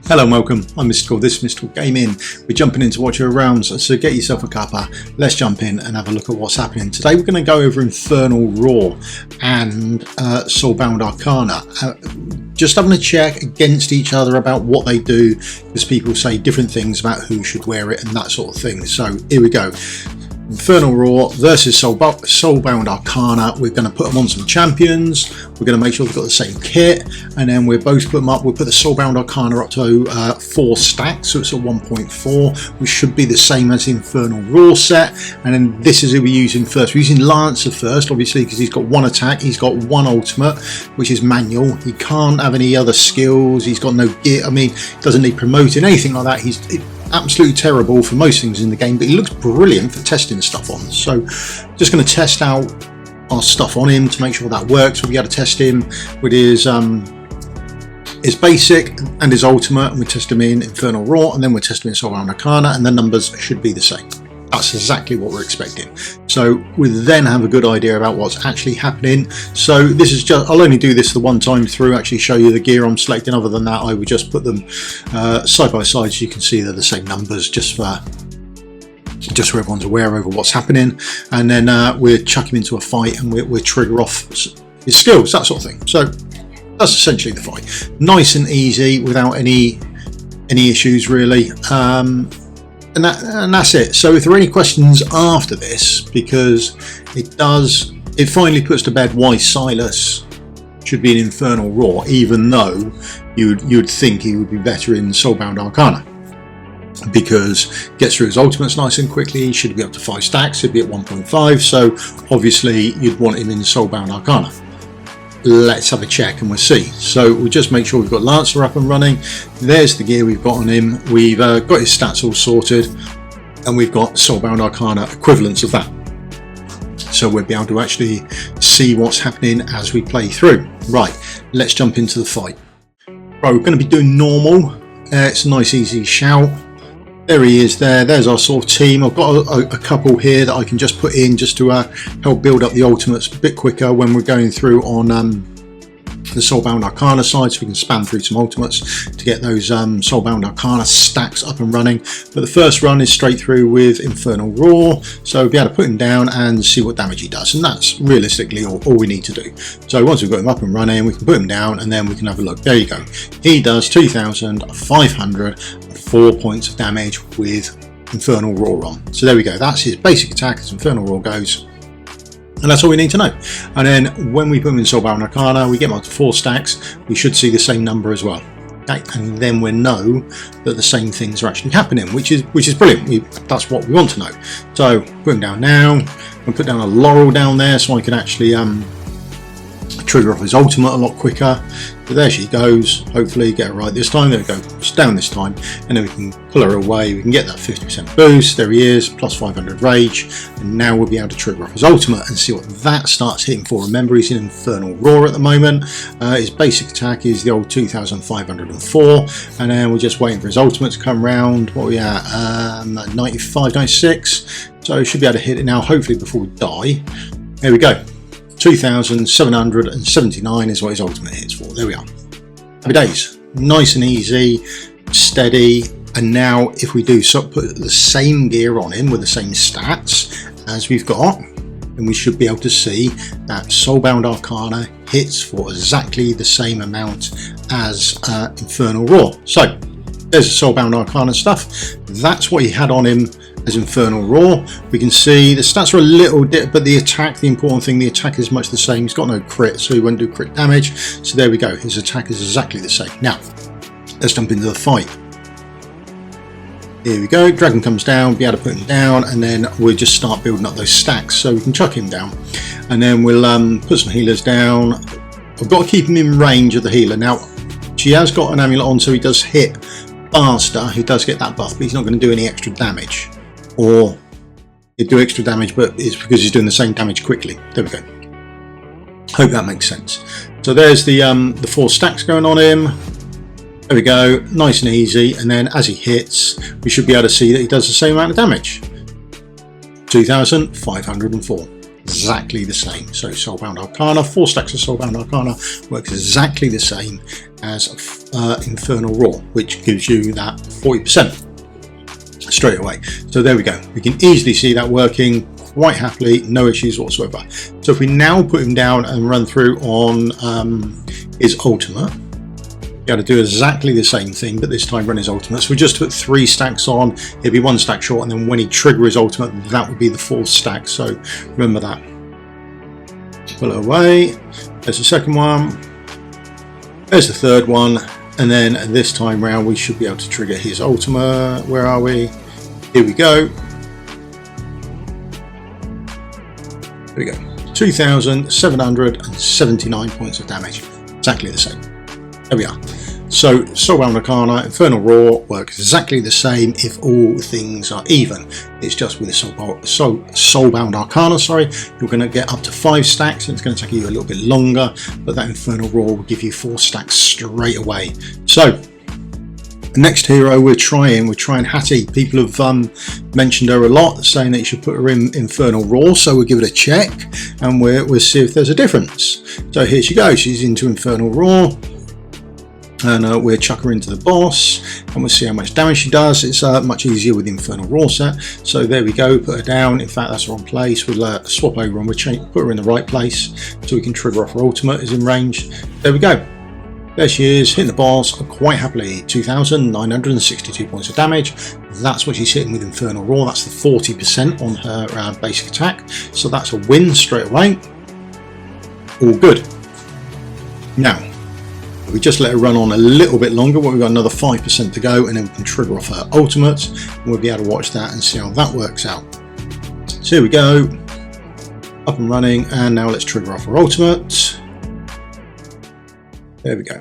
Hello and welcome, I'm Mystical, this is Mystical Gaming. We're jumping into Watch Your Rounds, so get yourself a cuppa, let's jump in and have a look at what's happening. Today we're going to go over Infernal Roar and Soulbound Arcana. Just having a check against each other about what they do, because people say different things about who should wear it and that sort of thing. So here we go. Infernal Roar versus Soulbound Arcana. We're going to put them on some champions. We're going to make sure we've got the same kit, and then we'll both put them up. We'll put the Soulbound Arcana up to 4 stacks, so it's a 1.4, which should be the same as the Infernal Roar set. And then this is who we're using first. We're using Lancer first, obviously, because he's got one attack. He's got one ultimate, which is manual. He can't have any other skills. He's got no gear. I mean, he doesn't need promoting, anything like that. He's absolutely terrible for most things in the game, but he looks brilliant for testing stuff on. So just going to test out our stuff on him to make sure that works. We'll be able to test him with his basic and his ultimate, and we test him in Infernal Roar, and then we'll test him in Soulbound Arcana, and the numbers should be the same. That's exactly what we're expecting. So we then have a good idea about what's actually happening. So this is just, I'll only do this the one time through, actually show you the gear I'm selecting. Other than that, I would just put them side by side so you can see they're the same numbers, just so everyone's aware over what's happening. And then we'll chuck him into a fight, and we'll trigger off his skills, that sort of thing. So that's essentially the fight. Nice and easy without any issues really. And that's it. So if there are any questions after this, because it finally puts to bed why Silas should be in Infernal Roar, even though you'd think he would be better in Soulbound Arcana, because gets through his ultimates nice and quickly. He should be up to 5 stacks, he'd be at 1.5, so obviously you'd want him in Soulbound Arcana. Let's have a check and we'll see. So we'll just make sure we've got Lancer up and running. There's the gear we've got on him. We've got his stats all sorted, and we've got Soulbound Arcana equivalents of that. So we'll be able to actually see what's happening as we play through. Right, let's jump into the fight. Right, we're going to be doing normal. It's a nice easy shout. There he is there. There's our sort of team. I've got a couple here that I can just put in just to help build up the ultimates a bit quicker when we're going through on the Soulbound Arcana side, so we can spam through some ultimates to get those Soulbound Arcana stacks up and running. But the first run is straight through with Infernal Roar, so we'll be able to put him down and see what damage he does, and that's realistically all we need to do. So once we've got him up and running, we can put him down, and then we can have a look. There you go. He does 2,504 points of damage with Infernal Roar on. So there we go. That's his basic attack as Infernal Roar goes. And that's all we need to know. And then when we put them in Soulbound Arcana, we get them up to 4 stacks. We should see the same number as well. Okay? And then we know that the same things are actually happening, which is brilliant. That's what we want to know. So put him down now. I'll put down a Laurel down there so I can actually trigger off his ultimate a lot quicker. So there she goes. Hopefully get her right this time. There we go. It's down this time, and then we can pull her away. We can get that 50% boost. There he is, plus 500 rage, and now we'll be able to trigger off his ultimate and see what that starts hitting for. Remember, he's in Infernal Roar at the moment. His basic attack is the old 2,504, and then we're just waiting for his ultimate to come round. What are we at? 95, 96. So should be able to hit it now, hopefully before we die. There we go. 2,779 is what his ultimate hits for. There we are. Happy days. Nice and easy, steady. And now if we do put the same gear on him with the same stats as we've got, then we should be able to see that Soulbound Arcana hits for exactly the same amount as Infernal Roar. So there's the Soulbound Arcana stuff. That's what he had on him as Infernal Roar. We can see the stats are a little bit, but the attack, the important thing, the attack is much the same. He's got no crit, so he won't do crit damage. So there we go. His attack is exactly the same. Now, let's jump into the fight. Here we go. Dragon comes down, be able to put him down, and then we'll just start building up those stacks so we can chuck him down. And then we'll put some healers down. I've got to keep him in range of the healer. Now, she has got an amulet on, so he does hit faster. He does get that buff, but he's not going to do any extra damage. Or he'd do extra damage, but it's because he's doing the same damage quickly. There we go. Hope that makes sense. So there's the 4 stacks going on him. There we go, nice and easy. And then as he hits, we should be able to see that he does the same amount of damage. 2,504. exactly the same. So Soulbound Arcana, 4 stacks of Soulbound Arcana works exactly the same as Infernal Roar, which gives you that 40% straight away. So there we go. We can easily see that working quite happily, no issues whatsoever. So if we now put him down and run through on his ultimate, you got to do exactly the same thing, but this time run his ultimate. So we just put 3 stacks on, he'll be 1 stack short, and then when he trigger his ultimate, that would be the 4th stack. So remember that. Pull it away. There's the second one. There's the third one. And then this time round, we should be able to trigger his ultimate. Where are we? Here we go. There we go. 2,779 points of damage. Exactly the same. There we are. So Soulbound Arcana, Infernal Roar work exactly the same if all things are even. It's just with the Soulbound Arcana, you're going to get up to 5 stacks, and it's going to take you a little bit longer, but that Infernal Roar will give you 4 stacks straight away. So next hero we're trying Hattie. People have mentioned her a lot, saying that you should put her in Infernal Roar, so we'll give it a check and we'll see if there's a difference. So here she goes, she's into Infernal Roar. And we'll chuck her into the boss and we'll see how much damage she does. It's much easier with the Infernal Roar set. So there we go, put her down. In fact, that's the wrong place. We'll swap over and we'll put her in the right place so we can trigger off her ultimate is in range. There we go. There she is, hitting the boss quite happily. 2,962 points of damage. That's what she's hitting with Infernal Roar. That's the 40% on her basic attack. So that's a win straight away. All good. Now, we just let her run on a little bit longer. We've got another 5% to go, and then we can trigger off her ultimate. And we'll be able to watch that and see how that works out. So here we go, up and running, and now let's trigger off her ultimate. There we go.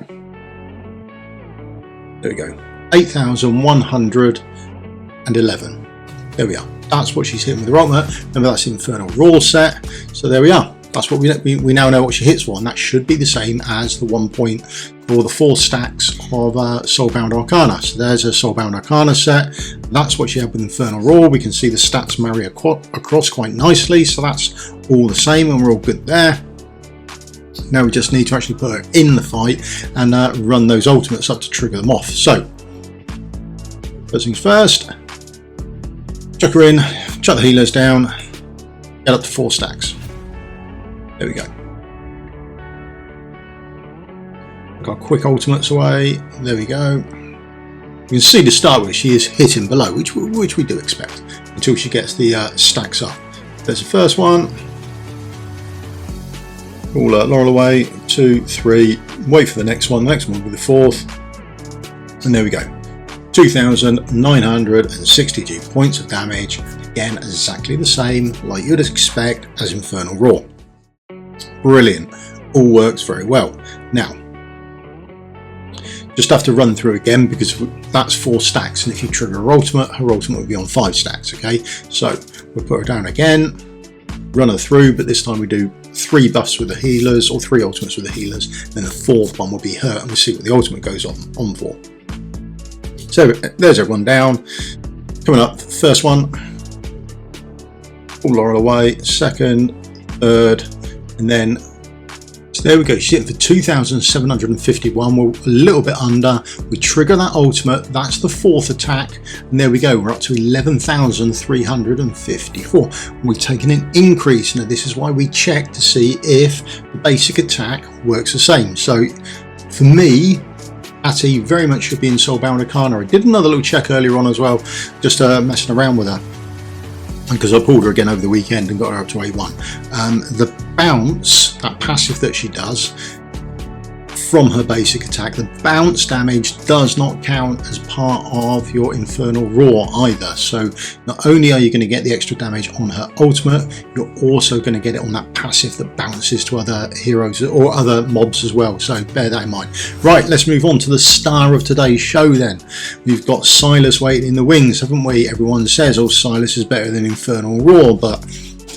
There we go. 8,111. There we are. That's what she's hitting with her ultimate. Remember, that's the Infernal Roar set. So there we are. That's what we now know what she hits for, and that should be the same as the 1 point for the 4 stacks of Soulbound Arcana. So there's a Soulbound Arcana set. That's what she had with Infernal Roar. We can see the stats marry across quite nicely, so that's all the same, and we're all good there. Now we just need to actually put her in the fight and run those ultimates up to trigger them off. So first things first, chuck her in, chuck the healers down, get up to 4 stacks. There we go. Got quick ultimates away. There we go. You can see to start with she is hitting below, which we do expect until she gets the stacks up. There's the first one. All Laurel away. 2, 3. Wait for the next one. The next one will be the 4th. And there we go. 2,962 points of damage. Again, exactly the same, like you'd expect as Infernal Roar. Brilliant. All works very well. Now, just have to run through again because that's 4 stacks, and if you trigger her ultimate will be on 5 stacks. Okay, so we'll put her down again, run her through, but this time we do 3 buffs with the healers, or 3 ultimates with the healers, then the 4th one will be her, and we'll see what the ultimate goes on for. So there's everyone down. Coming up, first one, all Laurel away, 2nd, 3rd, and then, so there we go, she's hitting for 2,751, we're a little bit under, we trigger that ultimate, that's the 4th attack, and there we go, we're up to 11,354. We've taken an increase. Now this is why we check to see if the basic attack works the same. So for me, Hattie very much should be in Soulbound Arcana. I did another little check earlier on as well, just messing around with her, because I pulled her again over the weekend and got her up to A1. The bounce, that passive that she does from her basic attack, the bounce damage does not count as part of your Infernal Roar either. So not only are you going to get the extra damage on her ultimate, you're also going to get it on that passive that bounces to other heroes or other mobs as well. So bear that in mind. Right, let's move on to the star of today's show then. We've got Silas waiting in the wings, haven't we? Everyone says, oh, Silas is better than Infernal Roar, but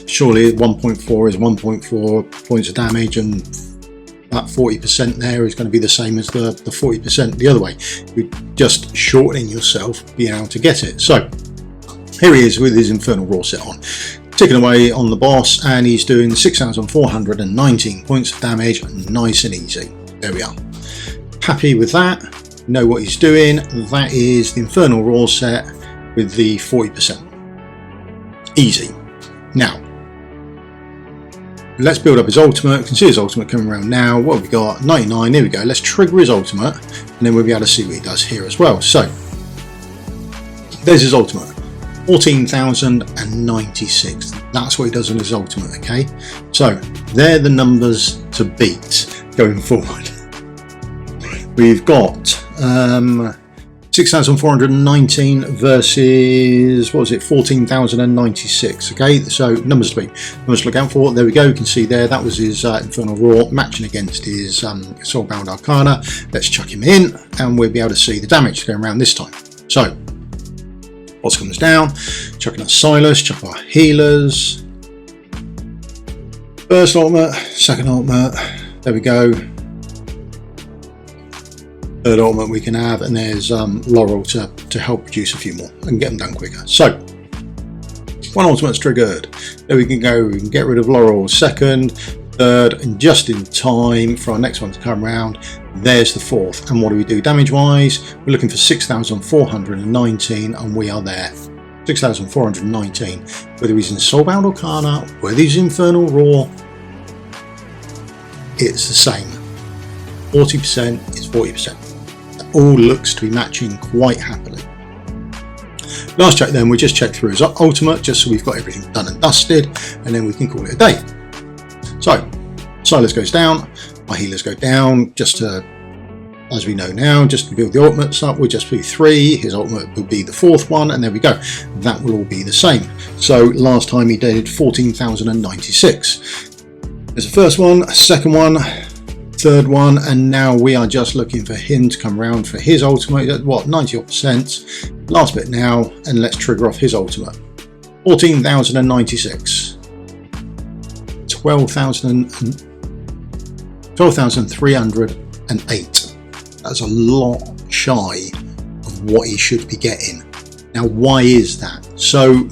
surely 1.4 is 1.4 points of damage, and that 40% there is going to be the same as the 40% the other way. You're just shortening yourself being able to get it. So here he is with his Infernal Roar set on. ticking away on the boss, and he's doing 6,419 points of damage, nice and easy. There we are. Happy with that. Know what he's doing. That is the Infernal Roar set with the 40%. Easy. Now, let's build up his ultimate. You can see his ultimate coming around now. What have we got? 99. Here we go. Let's trigger his ultimate, and then we'll be able to see what he does here as well. So, there's his ultimate. 14,096. That's what he does on his ultimate, okay? So, they're the numbers to beat going forward. We've got 6,419 versus, what was it, 14,096. Okay, so numbers to beat, numbers to look out for. There we go. You can see there that was his Infernal Roar matching against his Soulbound Arcana. Let's chuck him in, and we'll be able to see the damage going around this time. So, boss comes down, chucking our Silas, chuck our healers. First ultimate, second ultimate. There we go. Third ultimate we can have, and there's Laurel to help produce a few more and get them done quicker. So, one ultimate's triggered. There we can go. We can get rid of Laurel. Second, third, and just in time for our next one to come around. There's the fourth. And what do we do damage wise? We're looking for 6,419, and we are there. 6,419. Whether he's in Soulbound Arcana, whether he's Infernal Roar, it's the same. 40% is 40%. All looks to be matching quite happily. Last check then, we just check through his ultimate just so we've got everything done and dusted, and then we can call it a day. So, Silas goes down, our healers go down, just to, as we know now, just to build the ultimates up, we'll just be 3, his ultimate will be the 4th one, and there we go. That will all be the same. So, last time he did 14,096. There's the first one, second one, third one, and now we are just looking for him to come around for his ultimate at what, 90%. Last bit now, and let's trigger off his ultimate. 14,096. 12,308. That's a lot shy of what he should be getting. Now, why is that? So,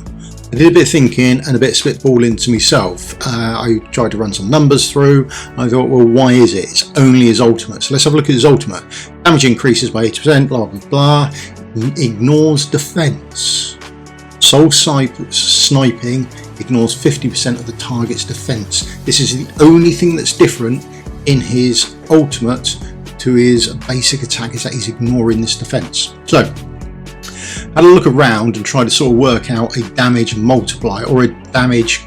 I did a bit of thinking and a bit of spitballing to myself. I tried to run some numbers through. I thought, well, why is it? It's only his ultimate. So let's have a look at his ultimate. Damage increases by 80%, blah, blah, blah. Ignores defense. Soul sniping ignores 50% of the target's defense. This is the only thing that's different in his ultimate to his basic attack, is that he's ignoring this defense. So, had a look around and tried to sort of work out a damage multiplier or a damage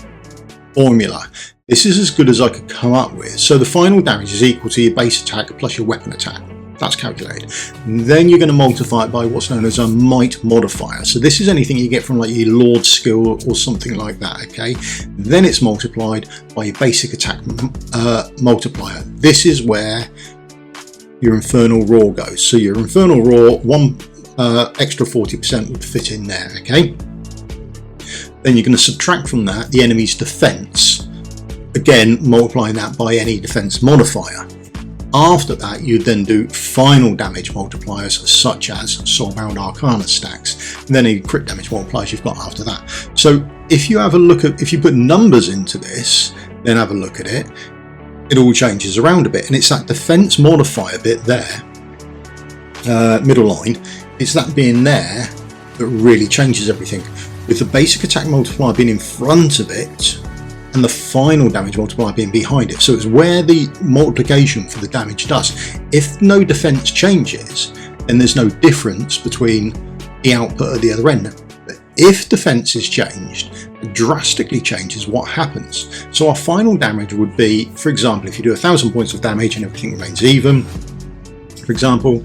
formula. This is as good as I could come up with. So the final damage is equal to your base attack plus your weapon attack. That's calculated. Then you're going to multiply it by what's known as a might modifier. So this is anything you get from like your Lord skill or something like that, okay? Then it's multiplied by your basic attack multiplier. This is where your Infernal Roar goes. So your Infernal Roar, one extra 40% would fit in there, okay? Then you're going to subtract from that the enemy's defense, again multiplying that by any defense modifier. After that, you then do final damage multipliers such as Soulbound Arcana stacks, and then any crit damage multipliers you've got after that. So if you have a look at, if you put numbers into this, then have a look at it, it all changes around a bit, and it's that defense modifier bit there, middle line, it's that being there that really changes everything, with the basic attack multiplier being in front of it and the final damage multiplier being behind it. So it's where the multiplication for the damage does. If no defense changes, then there's no difference between the output at the other end. But if defense is changed, it drastically changes what happens. So our final damage would be, for example, if you do 1,000 points of damage and everything remains even, for example,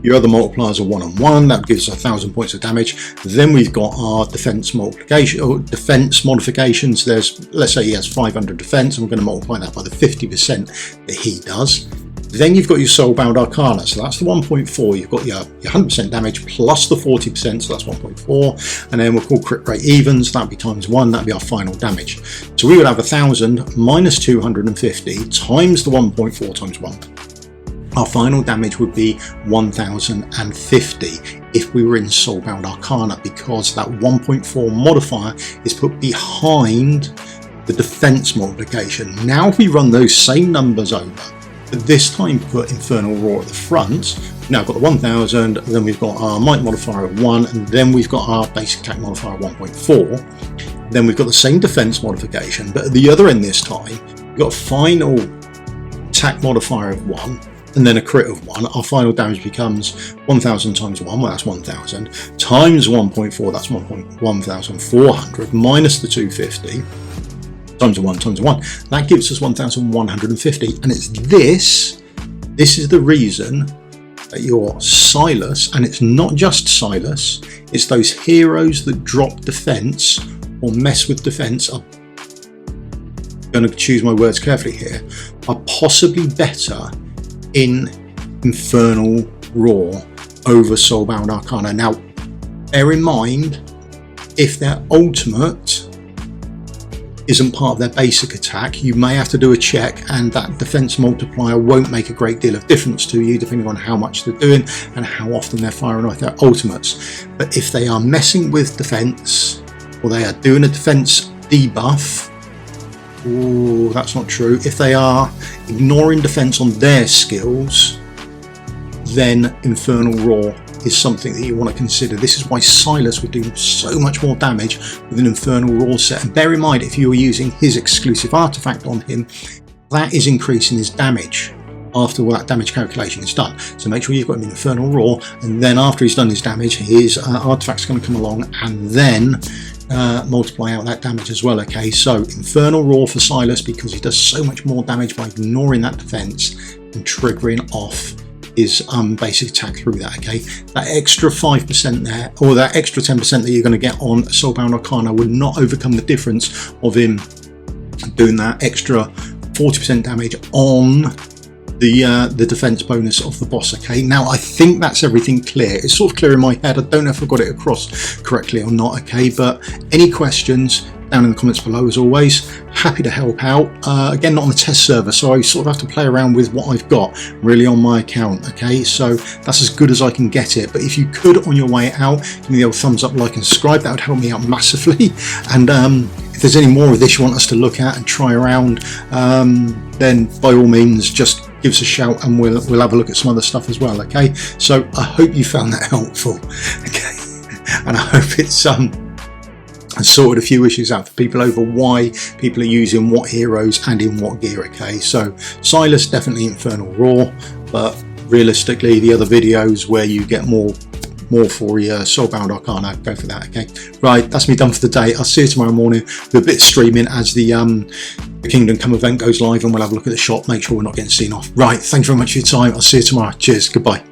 your other multipliers are 1 on 1, that gives 1,000 points of damage. Then we've got our defense multiplication or defense modifications. There's, let's say he has 500 defense, and we're going to multiply that by the 50% that he does. Then you've got your Soulbound Arcana, so that's the 1.4. You've got your 100% damage plus the 40%, so that's 1.4. And then we'll call crit rate evens, that'd be times 1, that'd be our final damage. So we would have 1,000 minus 250 times the 1.4 times 1. Our final damage would be 1,050 if we were in Soulbound Arcana, because that 1.4 modifier is put behind the defense multiplication. Now if we run those same numbers over, but this time put Infernal Roar at the front, now we've got the 1000, then we've got our might modifier at 1, and then we've got our basic attack modifier at 1.4. Then we've got the same defense modification, but at the other end this time, we've got a final attack modifier of 1, and then a crit of 1. Our final damage becomes 1000 times 1, well that's 1000, times 1.4, that's 1400, minus the 250, times 1 times 1. That gives us 1150, and it's this is the reason that your Silas, and it's not just Silas, it's those heroes that drop defense or mess with defense, are going to choose my words carefully here, are possibly better in Infernal Roar over Soulbound Arcana. Now bear in mind, if their ultimate isn't part of their basic attack, you may have to do a check, and that defense multiplier won't make a great deal of difference to you depending on how much they're doing and how often they're firing off their ultimates. But if they are messing with defense, or they are doing a defense debuff, oh, that's not true, if they are ignoring defense on their skills, then Infernal Roar is something that you want to consider. This is why Silas would do so much more damage with an Infernal Roar set. And bear in mind, if you were using his exclusive artifact on him, that is increasing his damage after that damage calculation is done. So make sure you've got him in Infernal Roar, and then after he's done his damage, his artifact's going to come along and then multiply out that damage as well. Okay, so Infernal Roar for Silas, because he does so much more damage by ignoring that defense and triggering off his basic attack through that. Okay, that extra 5% there, or that extra 10% that you're going to get on Soulbound Arcana, would not overcome the difference of him doing that extra 40% damage on the defense bonus of the boss. Okay, now I think that's everything clear. It's sort of clear in my head. I don't know if I got it across correctly or not. Okay, but any questions down in the comments below, as always. Happy to help out. Again, not on the test server, so I sort of have to play around with what I've got really on my account. Okay, so that's as good as I can get it. But if you could, on your way out, give me the old thumbs up, like and subscribe. That would help me out massively. And if there's any more of this you want us to look at and try around, then by all means just give us a shout, and we'll have a look at some other stuff as well. Okay, so I hope you found that helpful. Okay, and I hope it's sorted a few issues out for people over why people are using what heroes and in what gear. Okay, so Silas definitely Infernal Roar, but realistically the other videos where you get more for your Soulbound Arcana, go for that. Okay, right, that's me done for the day. I'll see you tomorrow morning with a bit of streaming as the Kingdom Come event goes live, and we'll have a look at the shop, make sure we're not getting seen off. Right, thanks very much for your time. I'll see you tomorrow. Cheers, goodbye.